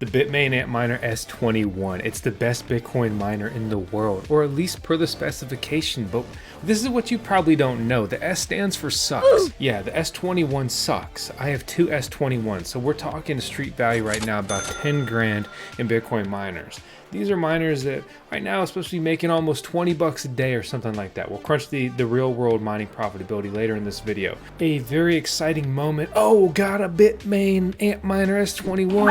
The Bitmain Antminer S21. It's the best Bitcoin miner in the world, or at least per the specification, but this is what you probably don't know. The S stands for sucks. Yeah, the S21 sucks. I have two S21s, so we're talking street value right now about 10 grand in Bitcoin miners. These are miners that right now are supposed to be making almost 20 bucks a day or something like that. We'll crunch the real world mining profitability later in this video. A very exciting moment. Oh, got a Bitmain Antminer S21.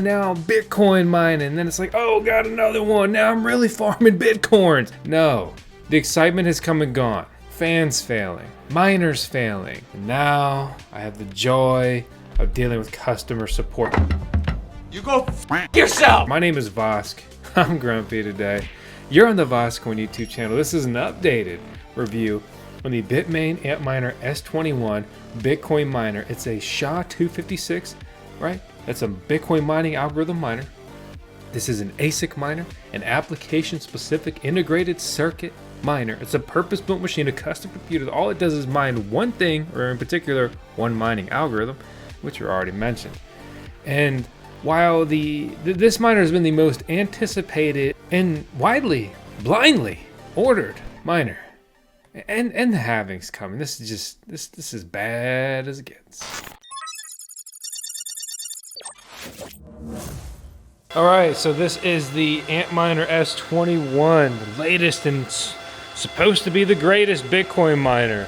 Now Bitcoin mining. And then it's like, oh, got another one. Now I'm really farming Bitcoins. No, the excitement has come and gone. Fans failing, miners failing. And now I have the joy of dealing with customer support. You go f yourself! My name is Vosk. I'm grumpy today. You're on the VoskCoin YouTube channel. This is an updated review on the Bitmain Antminer S21 Bitcoin miner. It's a SHA-256, right? That's a Bitcoin mining algorithm miner. This is an ASIC miner, an application-specific integrated circuit miner. It's a purpose-built machine, a custom computer. All it does is mine one thing, or in particular, one mining algorithm, which you already mentioned. And while this miner has been the most anticipated and widely, blindly ordered miner, and the halving's coming. This is just this is as bad as it gets. All right, so this is the Antminer S21, the latest and supposed to be the greatest Bitcoin miner.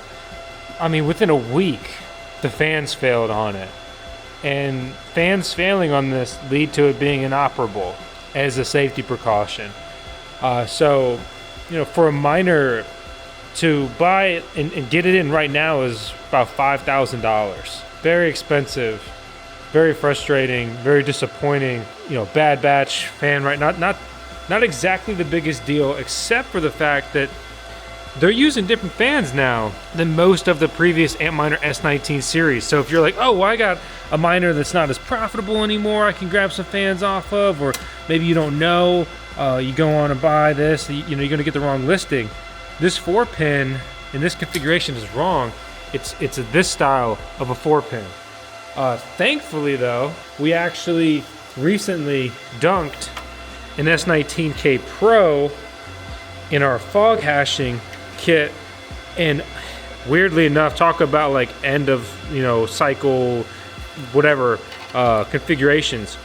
I mean, within a week, the fans failed on it. And fans failing on this lead to it being inoperable as a safety precaution. So, you know, for a miner to buy it and get it in right now is about $5,000. Very expensive, very frustrating, very disappointing. You know, bad batch fan, right? Not exactly the biggest deal, except for the fact that they're using different fans now than most of the previous Antminer S19 series. So if you're like, oh, well, I got a miner that's not as profitable anymore, I can grab some fans off of, or maybe you don't know, you go on and buy this, you know, you're gonna get the wrong listing. This 4-pin in this configuration is wrong. It's this style of a 4-pin. Thankfully though, we actually recently dunked an S19K Pro in our fog hashing kit, and weirdly enough, talk about like end of, you know, cycle, whatever configurations.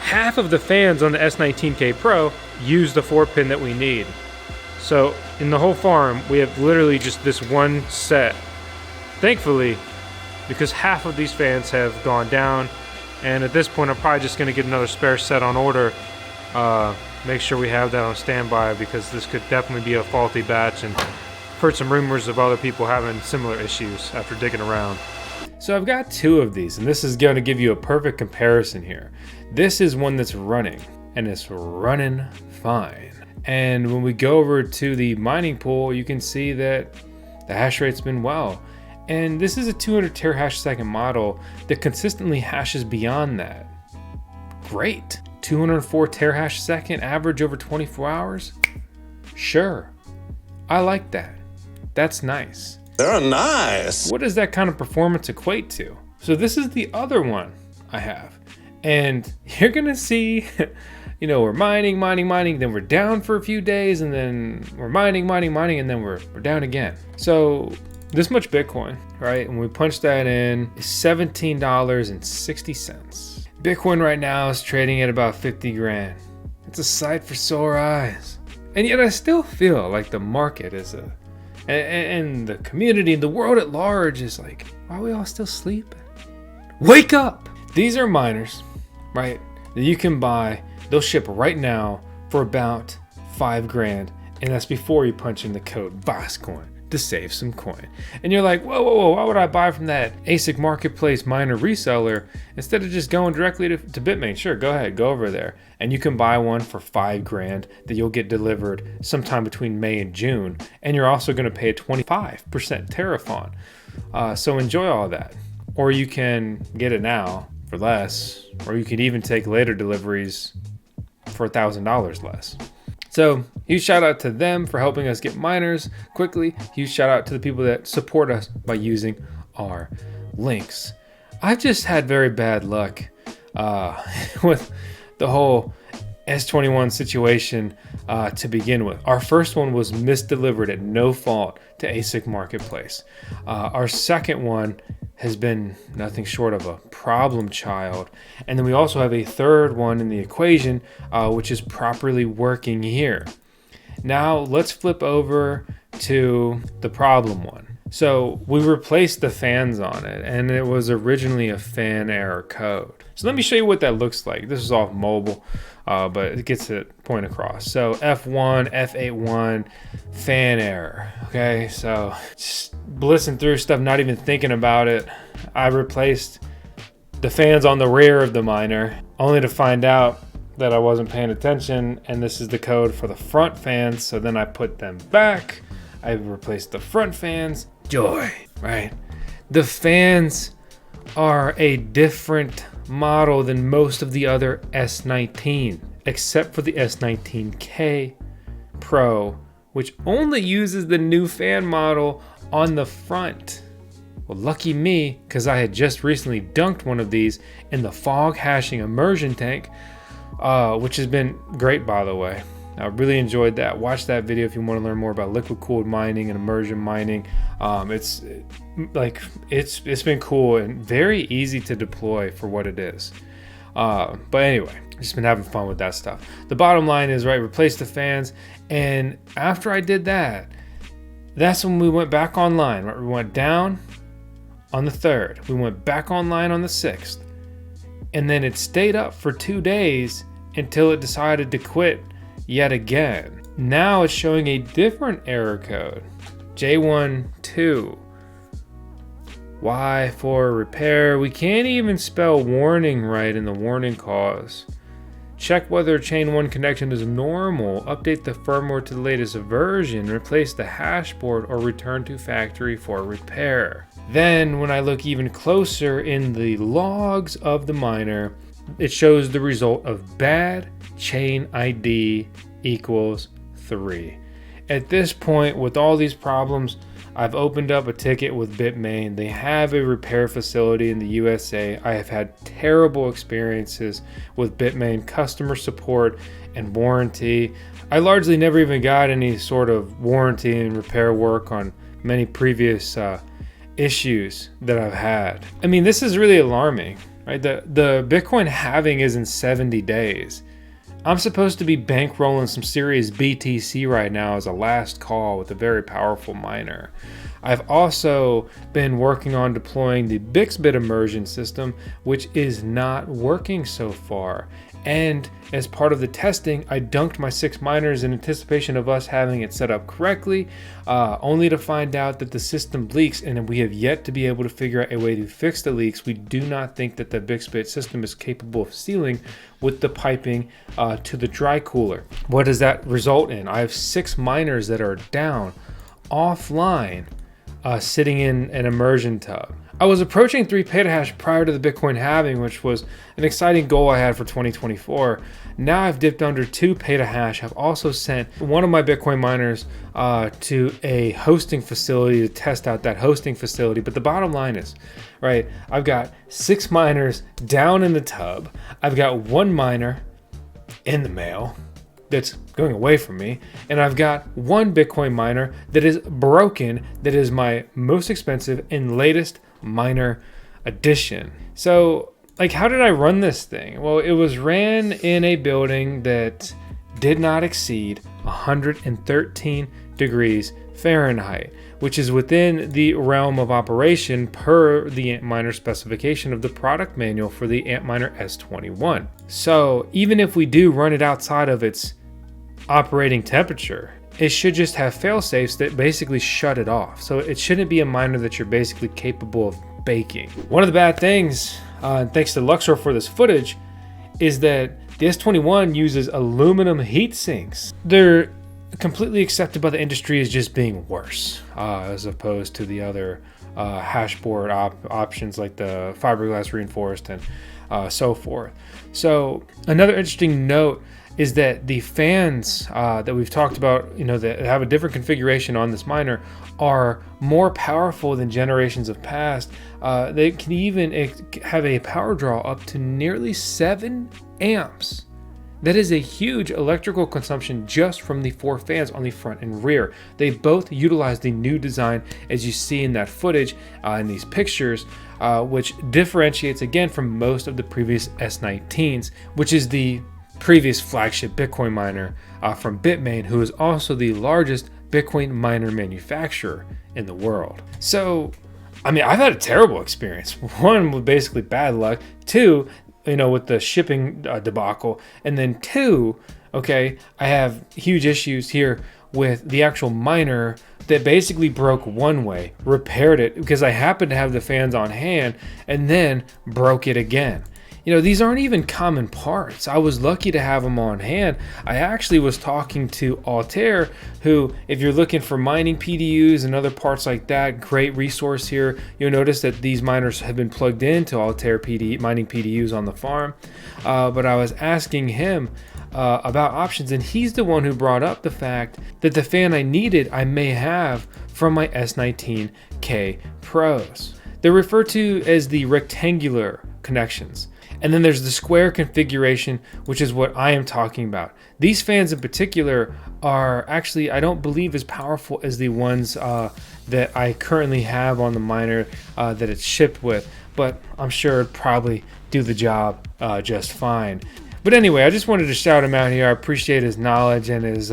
Half of the fans on the S19K Pro use the 4-pin that we need. So in the whole farm, we have literally just this one set. Thankfully, because half of these fans have gone down, and at this point, I'm probably just going to get another spare set on order. Make sure we have that on standby, because this could definitely be a faulty batch, and heard some rumors of other people having similar issues after digging around. So I've got two of these, and this is going to give you a perfect comparison here. This is one that's running, and it's running fine. And when we go over to the mining pool, you can see that the hash rate's been well. And this is a 200 terahash second model that consistently hashes beyond that. Great. 204 terahash second average over 24 hours? Sure. I like that. That's nice. They're nice. What does that kind of performance equate to? So this is the other one I have. And you're gonna see, you know, we're mining, then we're down for a few days, and then we're mining, and then we're down again. So this much Bitcoin, right? And we punch that in, is $17.60. Bitcoin right now is trading at about 50 grand. It's a sight for sore eyes. And yet I still feel like the market is and the community and the world at large is like, why are we all still sleeping? Wake up! These are miners, right, that you can buy. They'll ship right now for about 5 grand. And that's before you punch in the code VoskCoin to save some coin. And you're like, whoa, why would I buy from that ASIC marketplace miner reseller instead of just going directly to Bitmain? Sure, go ahead, go over there. And you can buy one for 5 grand that you'll get delivered sometime between May and June. And you're also gonna pay a 25% tariff on. So enjoy all that. Or you can get it now for less, or you could even take later deliveries for $1,000 less. So huge shout out to them for helping us get miners quickly. Huge shout out to the people that support us by using our links. I've just had very bad luck with the whole S21 situation to begin with. Our first one was misdelivered at no fault to ASIC Marketplace. Our second one has been nothing short of a problem child. And then we also have a third one in the equation, which is properly working here. Now let's flip over to the problem one. So we replaced the fans on it, and it was originally a fan error code. So let me show you what that looks like. This is off mobile, but it gets the point across. So F1, F81, fan error. Okay, so just blitzing through stuff, not even thinking about it. I replaced the fans on the rear of the miner, only to find out that I wasn't paying attention, and this is the code for the front fans. So then I put them back. I replaced the front fans. Joy, right? The fans are a different model than most of the other S19, except for the S19K Pro, which only uses the new fan model on the front. Well, lucky me, because I had just recently dunked one of these in the fog hashing immersion tank, which has been great, by the way. I really enjoyed that. Watch that video if you want to learn more about liquid cooled mining and immersion mining. It's been cool and very easy to deploy for what it is. But anyway, just been having fun with that stuff. The bottom line is, right, replace the fans. And after I did that, that's when we went back online. Right? We went down on the 3rd. We went back online on the 6th. And then it stayed up for 2 days until it decided to quit yet again. Now it's showing a different error code, J12. Y for repair. We can't even spell warning right in the warning cause. Check whether chain 1 connection is normal. Update the firmware to the latest version. Replace the hashboard or return to factory for repair. Then when I look even closer in the logs of the miner, it shows the result of bad chain ID equals 3. At this point, with all these problems, I've opened up a ticket with Bitmain. They have a repair facility in the USA. I have had terrible experiences with Bitmain customer support and warranty. I largely never even got any sort of warranty and repair work on many previous issues that I've had. I mean, this is really alarming, right? The Bitcoin halving is in 70 days. I'm supposed to be bankrolling some serious BTC right now as a last call with a very powerful miner. I've also been working on deploying the Bixbit immersion system, which is not working so far. And as part of the testing, I dunked my 6 miners in anticipation of us having it set up correctly, only to find out that the system leaks, and we have yet to be able to figure out a way to fix the leaks. We do not think that the Bixbit system is capable of sealing with the piping to the dry cooler. What does that result in? I have 6 miners that are down, offline, sitting in an immersion tub. I was approaching 3 petahash prior to the Bitcoin halving, which was an exciting goal I had for 2024. Now I've dipped under 2 petahash. I've also sent one of my Bitcoin miners to a hosting facility to test out that hosting facility. But the bottom line is, right, I've got 6 miners down in the tub. I've got 1 miner in the mail that's going away from me, and I've got 1 Bitcoin miner that is broken, that is my most expensive and latest miner edition. So, like, how did I run this thing? Well, it was ran in a building that did not exceed 113 degrees Fahrenheit, which is within the realm of operation per the Antminer specification of the product manual for the Antminer S21. So even if we do run it outside of its operating temperature, it should just have fail-safes that basically shut it off. So it shouldn't be a miner that you're basically capable of baking. One of the bad things, thanks to Luxor for this footage, is that the S21 uses aluminum heat sinks. They're completely accepted by the industry as just being worse, as opposed to the other hashboard options like the fiberglass reinforced and so forth. So another interesting note is that the fans that we've talked about, you know, that have a different configuration on this miner are more powerful than generations of past. They can even have a power draw up to nearly 7 amps. That is a huge electrical consumption just from the 4 fans on the front and rear. They both utilize the new design, as you see in that footage in these pictures, which differentiates again from most of the previous S19s, which is the previous flagship Bitcoin miner from Bitmain, who is also the largest Bitcoin miner manufacturer in the world. So, I mean, I've had a terrible experience. One, with basically bad luck. Two, you know, with the shipping debacle. And then two, okay, I have huge issues here with the actual miner that basically broke one way, repaired it because I happened to have the fans on hand, and then broke it again. You know, these aren't even common parts. I was lucky to have them on hand. I actually was talking to Altair, who, if you're looking for mining PDUs and other parts like that, great resource here. You'll notice that these miners have been plugged into Altair mining PDUs on the farm. But I was asking him about options, and he's the one who brought up the fact that the fan I needed I may have from my S19K Pros. They're referred to as the rectangular connections. And then there's the square configuration, which is what I am talking about. These fans in particular are actually, I don't believe, as powerful as the ones that I currently have on the miner that it's shipped with, but I'm sure it'd probably do the job just fine. But anyway, I just wanted to shout him out here. I appreciate his knowledge and his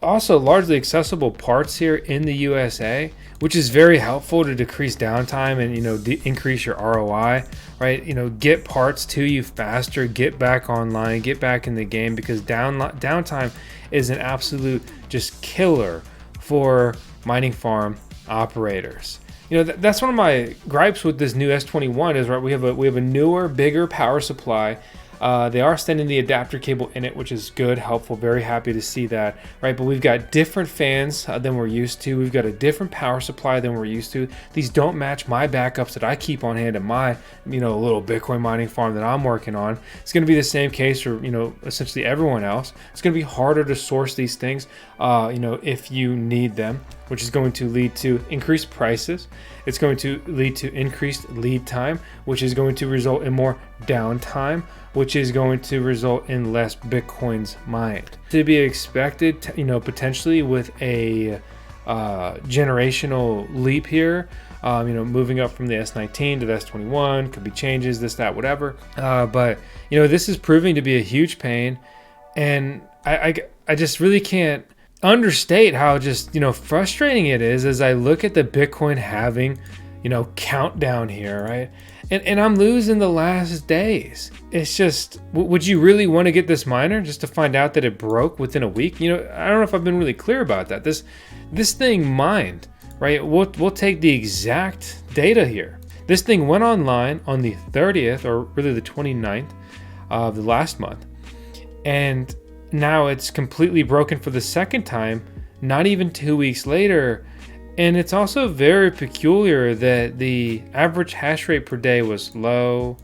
also largely accessible parts here in the USA, which is very helpful to decrease downtime and, you know, increase your ROI, right? You know, get parts to you faster, get back online, get back in the game, because downtime is an absolute just killer for mining farm operators. You know, that's one of my gripes with this new S21 is, right, we have a newer, bigger power supply. They are sending the adapter cable in it, which is good, helpful, very happy to see that, right? But we've got different fans than we're used to. We've got a different power supply than we're used to. These don't match my backups that I keep on hand at my, you know, little Bitcoin mining farm that I'm working on. It's going to be the same case for, you know, essentially everyone else. It's going to be harder to source these things, you know, if you need them, which is going to lead to increased prices. It's going to lead to increased lead time, which is going to result in more downtime, which is going to result in less Bitcoins mined. To be expected, you know, potentially with a generational leap here, you know, moving up from the S19 to the S21, could be changes, this, that, whatever. But, you know, this is proving to be a huge pain, and I just really can't understate how just, you know, frustrating it is as I look at the Bitcoin halving, you know, countdown here, right? And I'm losing the last days. It's just, would you really want to get this miner just to find out that it broke within a week? You know, I don't know if I've been really clear about that. This thing mined, right? We'll take the exact data here. This thing went online on the 30th, or really the 29th of the last month. And now it's completely broken for the second time, not even 2 weeks later. And it's also very peculiar that the average hash rate per day was low,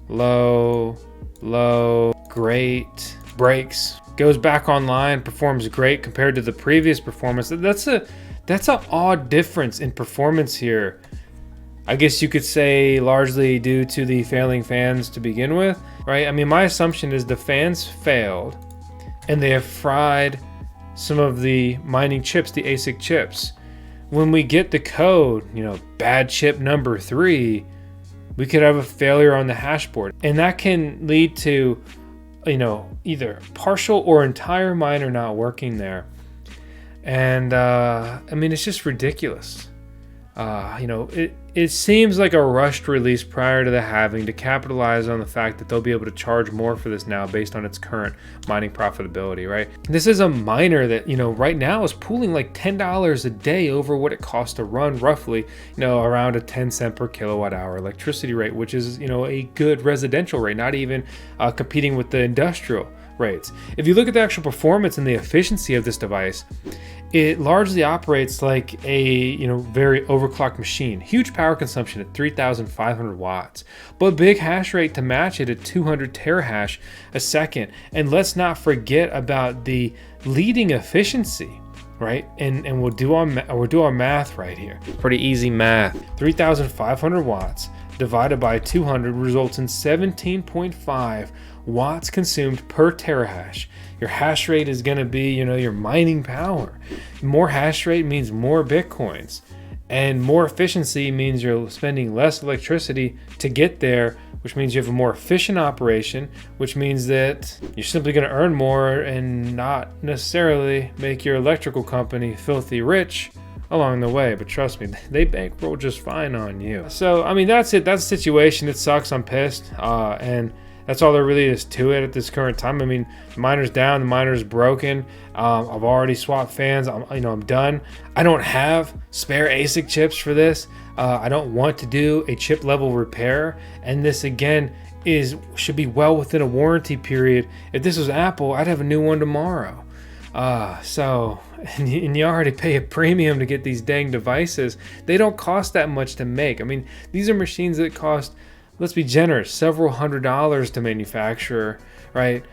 low, low, great, breaks, goes back online, performs great compared to the previous performance. That's an odd difference in performance here. I guess you could say largely due to the failing fans to begin with, right? I mean, my assumption is the fans failed and they have fried some of the mining chips, the ASIC chips. When we get the code, you know, bad chip number 3, we could have a failure on the hash board. And that can lead to, you know, either partial or entire miner not working there. And, I mean, it's just ridiculous. You know, it seems like a rushed release prior to the halving to capitalize on the fact that they'll be able to charge more for this now based on its current mining profitability, right? This is a miner that, you know, right now is pooling like $10 a day over what it costs to run, roughly, you know, around a 10 cent per kilowatt hour electricity rate, which is, you know, a good residential rate, not even competing with the industrial rates. If you look at the actual performance and the efficiency of this device, it largely operates like a very overclocked machine. Huge power consumption at 3,500 watts, but big hash rate to match it at 200 terahash a second. And let's not forget about the leading efficiency, right? And we'll do our math right here. Pretty easy math. 3,500 watts divided by 200 results in 17.5 watts consumed per terahash. Your hash rate is going to be, your mining power. More hash rate means more Bitcoins, and more efficiency means you're spending less electricity to get there, which means you have a more efficient operation, which means that you're simply going to earn more and not necessarily make your electrical company filthy rich along the way. But trust me, they bankroll just fine on you. So, I mean, that's it. That's the situation. It sucks. I'm pissed. And that's all there really is to it at this current time. I mean, the miner's down, the miner's broken. I've already swapped fans. I'm done. I don't have spare ASIC chips for this. I don't want to do a chip level repair. And this again should be well within a warranty period. If this was Apple, I'd have a new one tomorrow. And you already pay a premium to get these dang devices. They don't cost that much to make. I mean, these are machines that cost, let's be generous, several $100s to manufacture, right?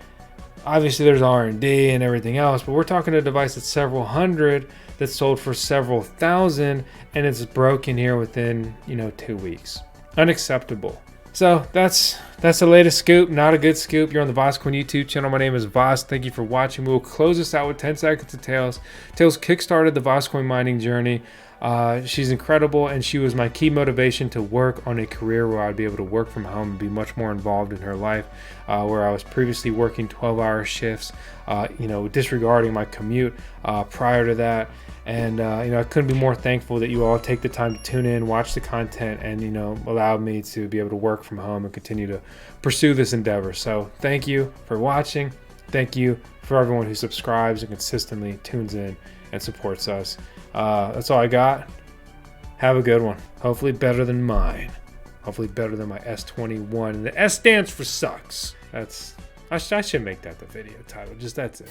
Obviously there's R&D and everything else, but we're talking a device that's several hundred that's sold for several thousand, and it's broken here within 2 weeks. Unacceptable. So that's the latest scoop. Not a good scoop. You're on the VoskCoin YouTube channel. My name is Vos. Thank you for watching. We will close this out with 10 seconds of Tails. Tails kickstarted the VoskCoin mining journey. She's incredible, and she was my key motivation to work on a career where I'd be able to work from home and be much more involved in her life, where I was previously working 12-hour shifts, disregarding my commute prior to that. And I couldn't be more thankful that you all take the time to tune in, watch the content, and allow me to be able to work from home and continue to pursue this endeavor. So thank you for watching. Thank you for everyone who subscribes and consistently tunes in and supports us. That's all I got. Have a good one. Hopefully better than mine. Hopefully better than my S21. And the S stands for sucks. I should make that the video title. Just that's it.